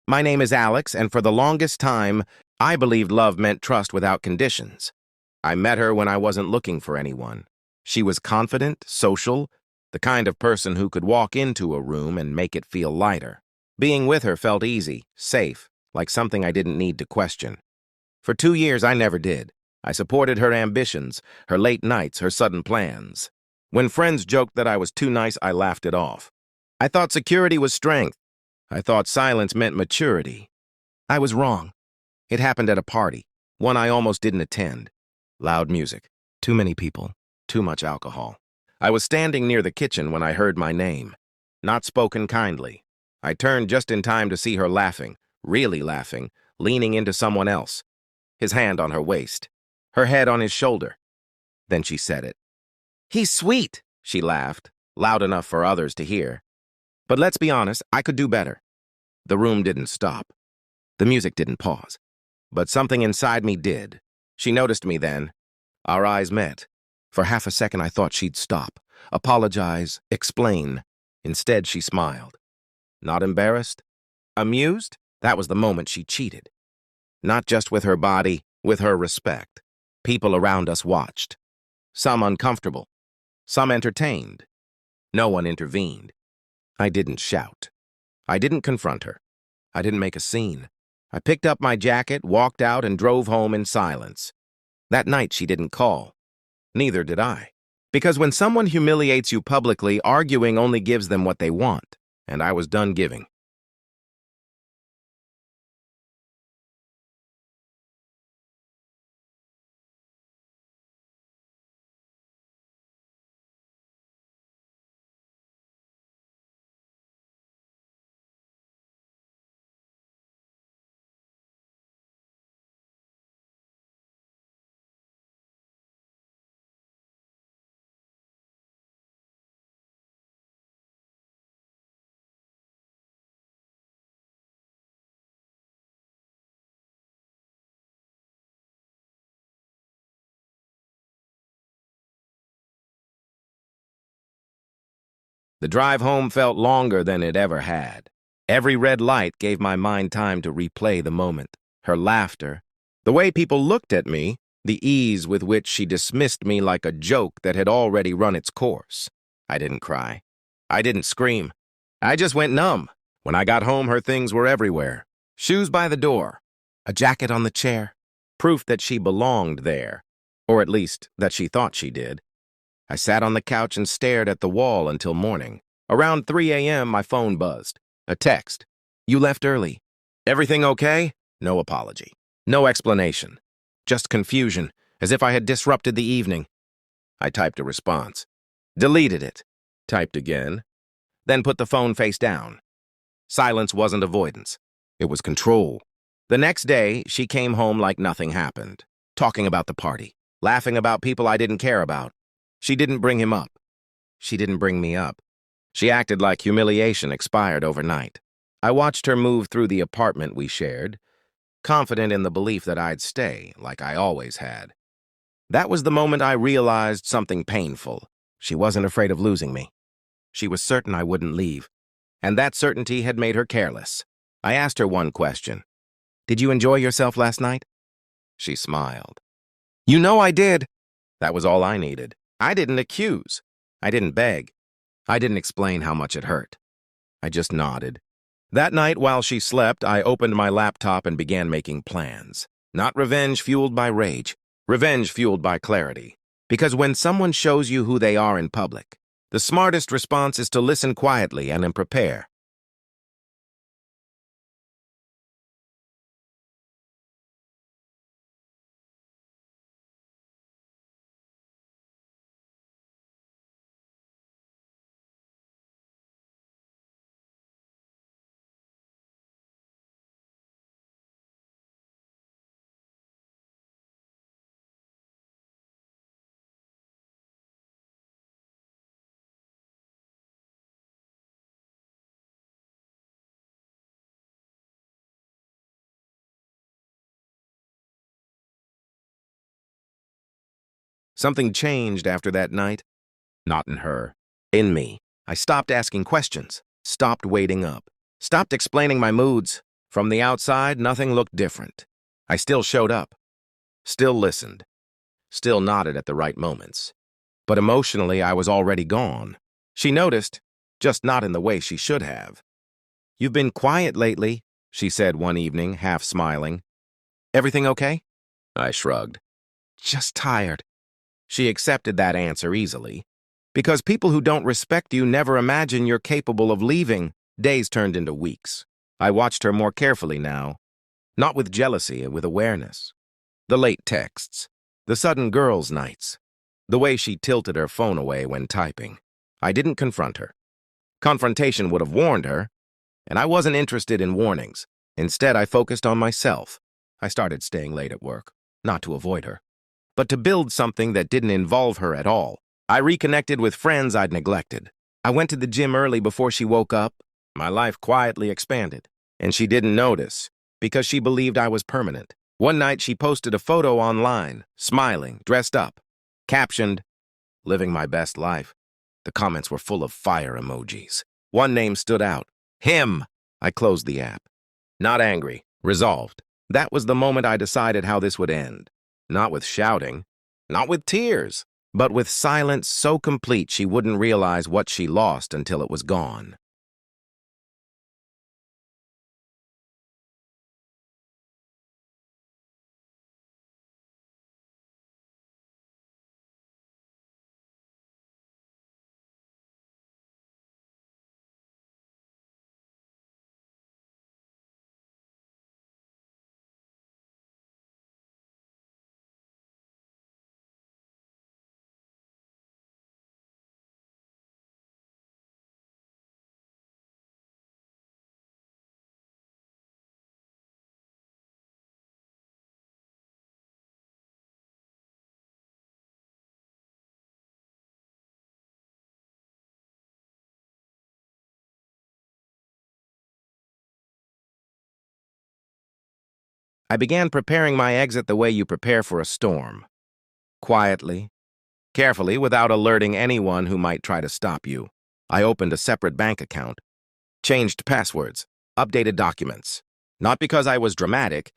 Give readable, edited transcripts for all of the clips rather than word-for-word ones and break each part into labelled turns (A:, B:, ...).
A: My name is Alex, and for the longest time, I believed love meant trust without conditions. I met her when I wasn't looking for anyone. She was confident, social, the kind of person who could walk into a room and make it feel lighter. Being with her felt easy, safe, like something I didn't need to question. For 2 years, I never did. I supported her ambitions, her late nights, her sudden plans. When friends joked that I was too nice, I laughed it off. I thought security was strength. I thought silence meant maturity. I was wrong. It happened at a party, one I almost didn't attend. Loud music, too many people, too much alcohol. I was standing near the kitchen when I heard my name. Not spoken kindly. I turned just in time to see her laughing, really laughing, leaning into someone else, his hand on her waist, her head on his shoulder. Then she said it. "He's sweet," she laughed, loud enough for others to hear. But let's be honest, I could do better. The room didn't stop. The music didn't pause. But something inside me did. She noticed me then. Our eyes met. For half a second, I thought she'd stop, apologize, explain. Instead, she smiled. Not embarrassed? Amused? That was the moment she cheated. Not just with her body, with her respect. People around us watched. Some uncomfortable. Some entertained. No one intervened. I didn't shout. I didn't confront her. I didn't make a scene. I picked up my jacket, walked out, and drove home in silence. That night, she didn't call. Neither did I. Because when someone humiliates you publicly, arguing only gives them what they want, and I was done giving. The drive home felt longer than it ever had. Every red light gave my mind time to replay the moment. Her laughter, the way people looked at me, the ease with which she dismissed me like a joke that had already run its course. I didn't cry. I didn't scream. I just went numb. When I got home, her things were everywhere. Shoes by the door, a jacket on the chair, proof that she belonged there, or at least that she thought she did. I sat on the couch and stared at the wall until morning. Around 3 a.m., my phone buzzed. A text. "You left early. Everything okay?" No apology. No explanation. Just confusion, as if I had disrupted the evening. I typed a response. Deleted it. Typed again. Then put the phone face down. Silence wasn't avoidance. It was control. The next day, she came home like nothing happened, talking about the party, laughing about people I didn't care about. She didn't bring him up. She didn't bring me up. She acted like humiliation expired overnight. I watched her move through the apartment we shared, confident in the belief that I'd stay, like I always had. That was the moment I realized something painful. She wasn't afraid of losing me. She was certain I wouldn't leave, and that certainty had made her careless. I asked her one question. "Did you enjoy yourself last night?" She smiled. "You know I did." That was all I needed. I didn't accuse. I didn't beg. I didn't explain how much it hurt. I just nodded. That night, while she slept, I opened my laptop and began making plans. Not revenge fueled by rage. Revenge fueled by clarity. Because when someone shows you who they are in public, the smartest response is to listen quietly and prepare. Something changed after that night. Not in her. In me. I stopped asking questions. Stopped waiting up. Stopped explaining my moods. From the outside, nothing looked different. I still showed up, still listened, still nodded at the right moments. But emotionally, I was already gone. She noticed, just not in the way she should have. "You've been quiet lately," she said one evening, half smiling. "Everything okay?" I shrugged. "Just tired." She accepted that answer easily. Because people who don't respect you never imagine you're capable of leaving. Days turned into weeks. I watched her more carefully now. Not with jealousy, with awareness. The late texts. The sudden girls' nights. The way she tilted her phone away when typing. I didn't confront her. Confrontation would have warned her, and I wasn't interested in warnings. Instead, I focused on myself. I started staying late at work, not to avoid her, but to build something that didn't involve her at all. I reconnected with friends I'd neglected. I went to the gym early before she woke up. My life quietly expanded, and she didn't notice because she believed I was permanent. One night, she posted a photo online, smiling, dressed up, captioned, "Living my best life." The comments were full of fire emojis. One name stood out. Him! I closed the app. Not angry, resolved. That was the moment I decided how this would end. Not with shouting, not with tears, but with silence so complete she wouldn't realize what she lost until it was gone. I began preparing my exit the way you prepare for a storm. Quietly, carefully, without alerting anyone who might try to stop you. I opened a separate bank account, changed passwords, updated documents. Not because I was dramatic,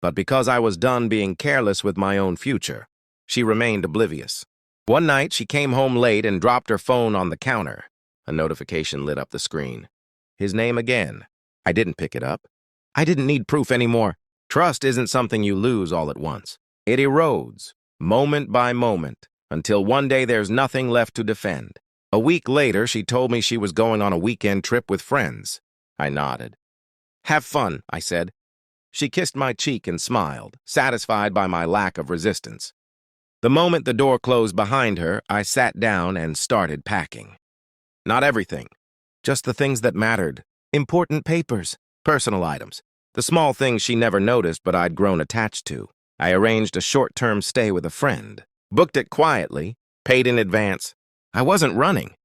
A: but because I was done being careless with my own future. She remained oblivious. One night, she came home late and dropped her phone on the counter. A notification lit up the screen. His name again. I didn't pick it up. I didn't need proof anymore. Trust isn't something you lose all at once. It erodes, moment by moment, until one day there's nothing left to defend. A week later, she told me she was going on a weekend trip with friends. I nodded. "Have fun," I said. She kissed my cheek and smiled, satisfied by my lack of resistance. The moment the door closed behind her, I sat down and started packing. Not everything, just the things that mattered. Important papers, personal items, the small things she never noticed but I'd grown attached to. I arranged a short-term stay with a friend, booked it quietly, paid in advance. I wasn't running.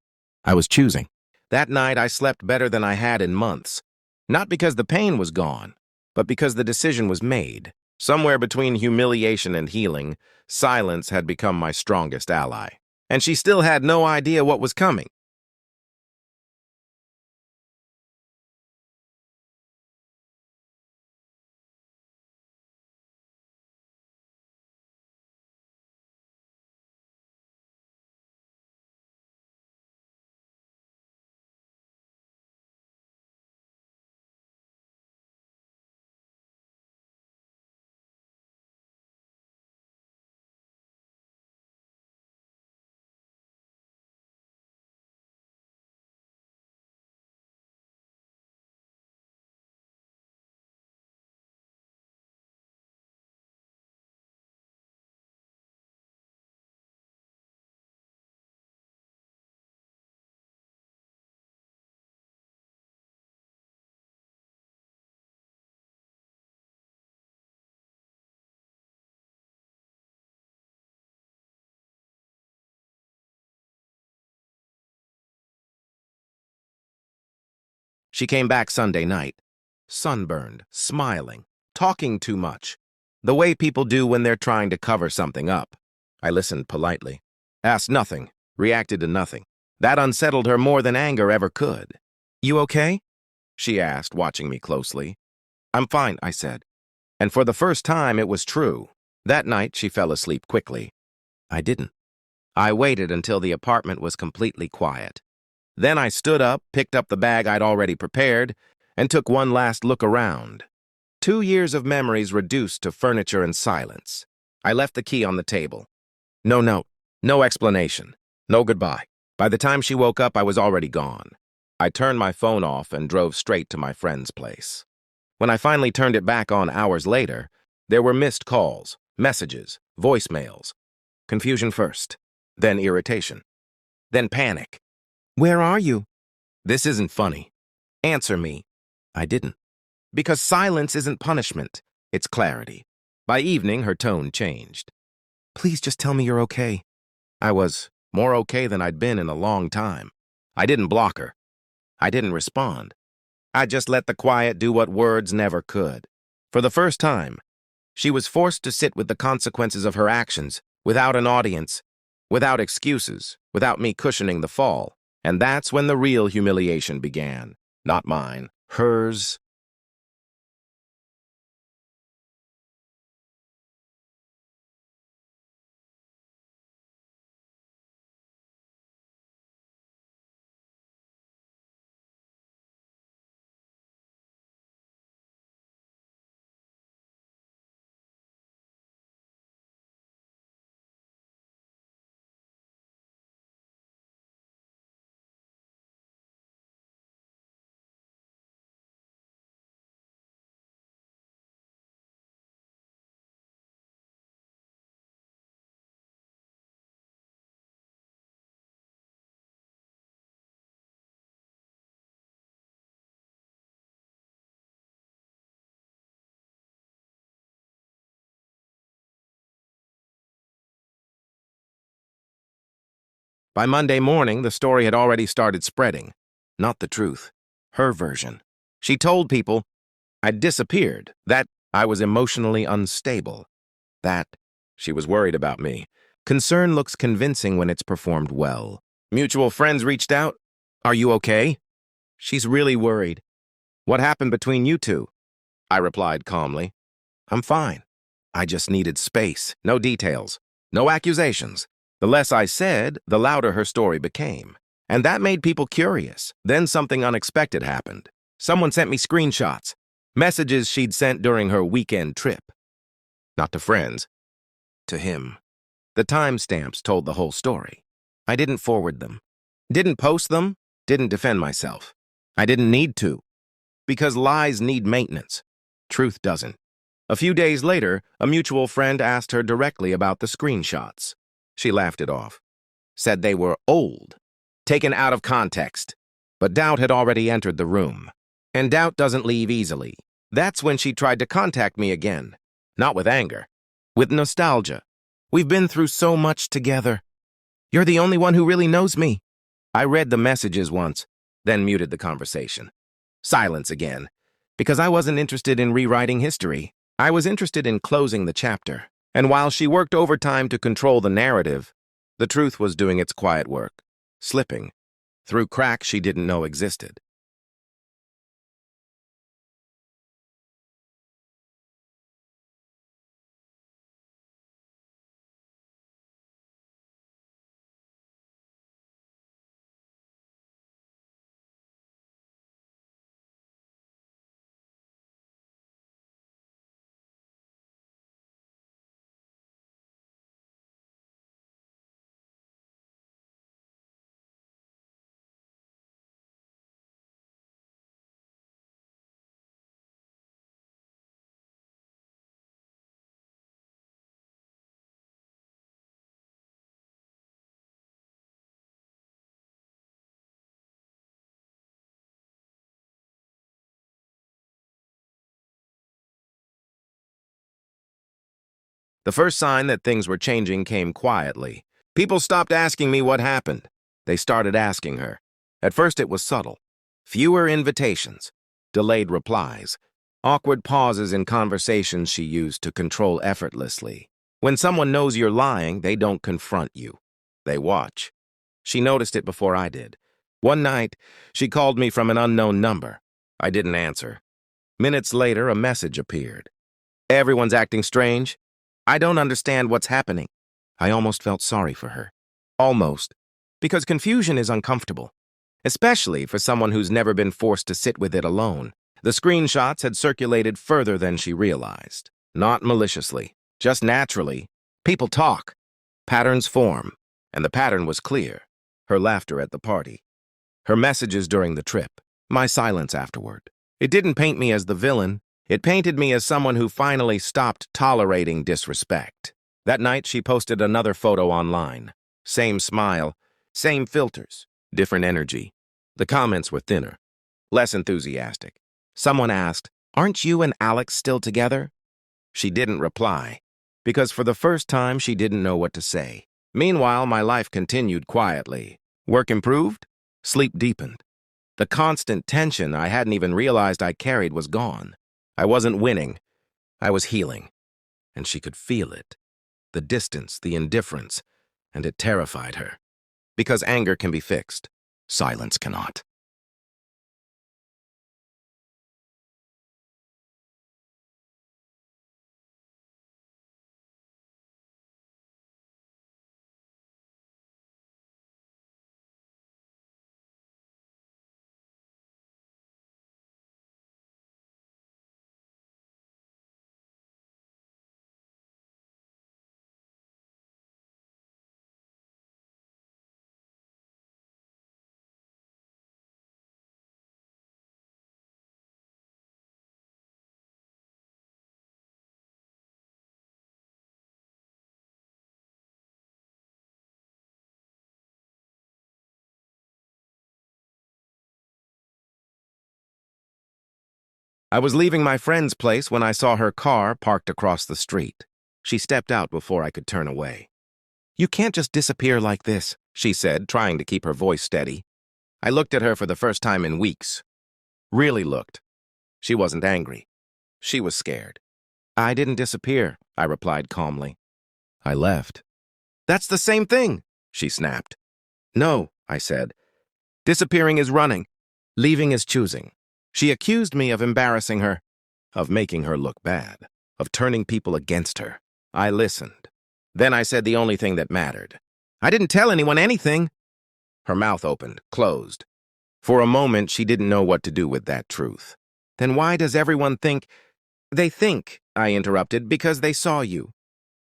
A: I was choosing. That night, I slept better than I had in months. Not because the pain was gone, but because the decision was made. Somewhere between humiliation and healing, silence had become my strongest ally. And she still had no idea what was coming. She came back Sunday night, sunburned, smiling, talking too much, the way people do when they're trying to cover something up. I listened politely, asked nothing, reacted to nothing. That unsettled her more than anger ever could. "You okay?" she asked, watching me closely. I'm fine, I said. And for the first time, it was true. That night, she fell asleep quickly. I didn't. I waited until the apartment was completely quiet. Then I stood up, picked up the bag I'd already prepared, and took one last look around. 2 years of memories reduced to furniture and silence. I left the key on the table. No note, no explanation, no goodbye. By the time she woke up, I was already gone. I turned my phone off and drove straight to my friend's place. When I finally turned it back on hours later, there were missed calls, messages, voicemails. Confusion first, then irritation, then panic. Where are you? This isn't funny. Answer me. I didn't. Because silence isn't punishment, it's clarity. By evening, her tone changed. Please just tell me you're okay. I was more okay than I'd been in a long time. I didn't block her. I didn't respond. I just let the quiet do what words never could. For the first time, she was forced to sit with the consequences of her actions, without an audience, without excuses, without me cushioning the fall. And that's when the real humiliation began. Not mine, hers. By Monday morning, the story had already started spreading. Not the truth. Her version. She told people I'd disappeared, that I was emotionally unstable, that she was worried about me. Concern looks convincing when it's performed well. Mutual friends reached out. Are you okay? She's really worried. What happened between you two? I replied calmly. I'm fine. I just needed space. No details. No accusations. The less I said, the louder her story became. And that made people curious. Then something unexpected happened. Someone sent me screenshots, messages she'd sent during her weekend trip. Not to friends, to him. The timestamps told the whole story. I didn't forward them, didn't post them, didn't defend myself. I didn't need to, because lies need maintenance. Truth doesn't. A few days later, a mutual friend asked her directly about the screenshots. She laughed it off, said they were old, taken out of context. But doubt had already entered the room. And doubt doesn't leave easily. That's when she tried to contact me again. Not with anger, with nostalgia. We've been through so much together. You're the only one who really knows me. I read the messages once, then muted the conversation. Silence again, because I wasn't interested in rewriting history. I was interested in closing the chapter. And while she worked overtime to control the narrative, the truth was doing its quiet work, slipping through cracks she didn't know existed. The first sign that things were changing came quietly. People stopped asking me what happened. They started asking her. At first it was subtle. Fewer invitations, delayed replies, awkward pauses in conversations she used to control effortlessly. When someone knows you're lying, they don't confront you. They watch. She noticed it before I did. One night, she called me from an unknown number. I didn't answer. Minutes later, a message appeared. Everyone's acting strange. I don't understand what's happening. I almost felt sorry for her. Almost. Because confusion is uncomfortable, especially for someone who's never been forced to sit with it alone. The screenshots had circulated further than she realized. Not maliciously, just naturally. People talk. Patterns form. And the pattern was clear. Her laughter at the party. Her messages during the trip. My silence afterward. It didn't paint me as the villain. It painted me as someone who finally stopped tolerating disrespect. That night, she posted another photo online. Same smile, same filters, different energy. The comments were thinner, less enthusiastic. Someone asked, "Aren't you and Alex still together?" She didn't reply, because for the first time, she didn't know what to say. Meanwhile, my life continued quietly. Work improved, sleep deepened. The constant tension I hadn't even realized I carried was gone. I wasn't winning. I was healing. And she could feel it. The distance, the indifference, and it terrified her. Because anger can be fixed, silence cannot. I was leaving my friend's place when I saw her car parked across the street. She stepped out before I could turn away. "You can't just disappear like this," she said, trying to keep her voice steady. I looked at her for the first time in weeks. Really looked. She wasn't angry. She was scared. "I didn't disappear," I replied calmly. "I left." "That's the same thing," she snapped. "No," I said. "Disappearing is running. Leaving is choosing." She accused me of embarrassing her, of making her look bad, of turning people against her. I listened. Then I said the only thing that mattered. "I didn't tell anyone anything." Her mouth opened, closed. For a moment, she didn't know what to do with that truth. "Then why does everyone think—" "They think," I interrupted, "because they saw you."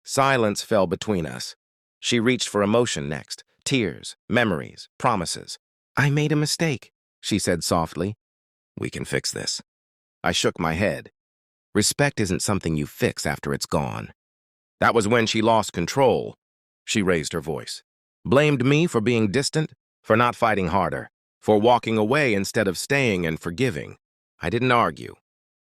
A: Silence fell between us. She reached for emotion next. Tears, memories, promises. "I made a mistake," she said softly. "We can fix this." I shook my head. Respect isn't something you fix after it's gone. That was when she lost control. She raised her voice. Blamed me for being distant, for not fighting harder, for walking away instead of staying and forgiving. I didn't argue.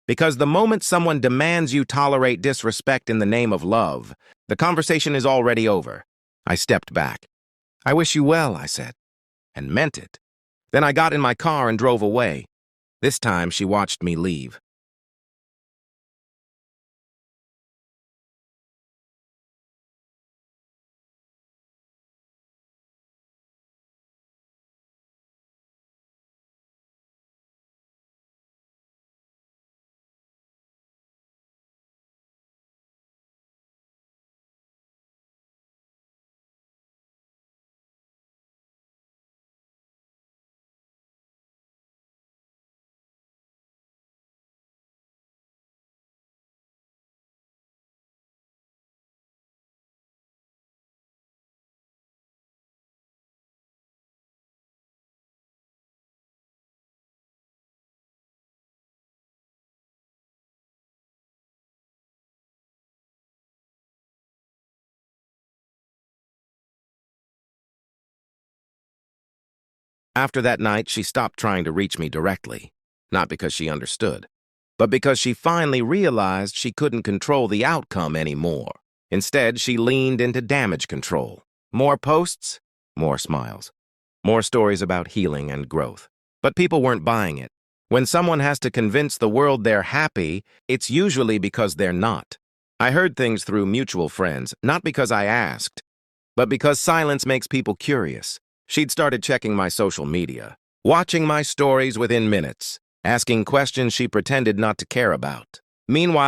A: Because the moment someone demands you tolerate disrespect in the name of love, the conversation is already over. I stepped back. "I wish you well," I said, and meant it. Then I got in my car and drove away. This time, she watched me leave. After that night, she stopped trying to reach me directly, not because she understood, but because she finally realized she couldn't control the outcome anymore. Instead, she leaned into damage control. More posts, more smiles, more stories about healing and growth. But people weren't buying it. When someone has to convince the world they're happy, it's usually because they're not. I heard things through mutual friends, not because I asked, but because silence makes people curious. She'd started checking my social media, watching my stories within minutes. asking questions she pretended not to care about. Meanwhile,